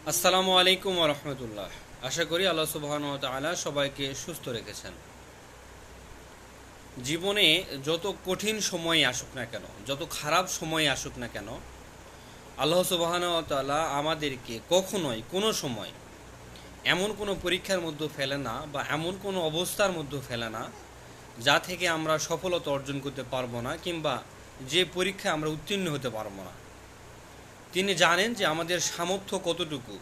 আসসালামু আলাইকুম ওয়া রাহমাতুল্লাহ। আশা করি আল্লাহ সুবহানাহু ওয়া তাআলা সবাইকে সুস্থ রেখেছেন। জীবনে যত কঠিন সময় আসুক না কেন, যত খারাপ সময় আসুক না কেন, আল্লাহ সুবহানাহু ওয়া তাআলা আমাদেরকে কখনোই কোনো সময় এমন কোনো পরীক্ষার মধ্যে ফেলে না বা এমন কোনো অবস্থার মধ্যে ফেলে না যা থেকে আমরা সফলতা অর্জন করতে পারবো না, কিংবা যে পরীক্ষায় আমরা উত্তীর্ণ হতে পারবো না। তিনি জানেন যে আমাদের সামর্থ্য কতটুকু,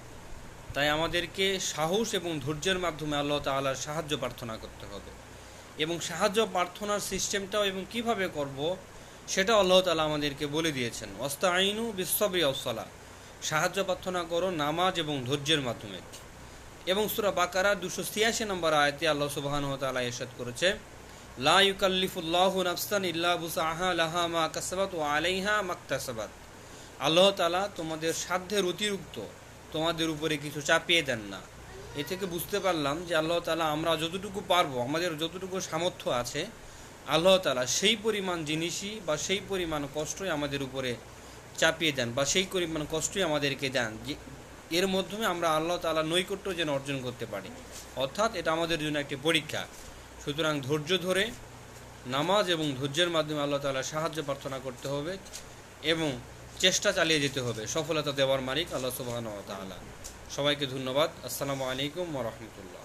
তাই আমাদেরকে সাহস এবং ধৈর্যের মাধ্যমে আল্লাহ তাআলার সাহায্য প্রার্থনা করতে হবে। এবং সাহায্য প্রার্থনার সিস্টেমটাও এবং কিভাবে করব সেটা আল্লাহ তাআলা আমাদেরকে বলে দিয়েছেন। ওয়াস্তাঈনু বিস-সাবরি ওয়াস-সালাহ, সাহায্য প্রার্থনা করো নামাজ এবং ধৈর্যের মাধ্যমে। এবং সূরা বাকারা 286 নম্বর আয়াতে আল্লাহ সুবহানাহু ওয়া তাআলা ইরশাদ করেছে, লা ইউকাল্লিফুল্লাহু নাফসান ইল্লা বুসআহা লাহা মা কাসাবাত ওয়া আলাইহা মাকতাসাবাত। আল্লাহ তাআলা তোমাদের সাধ্যের অতিরিক্ত তোমাদের উপরে কিছু চাপিয়ে দেন না। এ থেকে বুঝতে পারলাম যে আল্লাহ তাআলা আমরা যতটুকু পারবো, আমাদের যতটুকু সামর্থ্য আছে, আল্লাহ তাআলা সেই পরিমাণ জিনিসই বা সেই পরিমাণ কষ্টই আমাদের উপরে চাপিয়ে দেন বা সেই পরিমাণ কষ্টই আমাদেরকে দেন, যে এর মাধ্যমে আমরা আল্লাহ তাআলা নৈকট্য যেন অর্জন করতে পারি। অর্থাৎ এটা আমাদের জন্য একটি পরীক্ষা। সুতরাং ধৈর্য ধরে নামাজ এবং ধৈর্যের মাধ্যমে আল্লাহ তাআলার সাহায্য প্রার্থনা করতে হবে এবং চেষ্টা চালিয়ে যেতে হবে। সফলতা দেওয়ার মালিক আল্লাহ সুবহানাহু ওয়া তাআলা। সবাইকে ধন্যবাদ। আসসালামু আলাইকুম ওয়া রাহমাতুল্লাহ।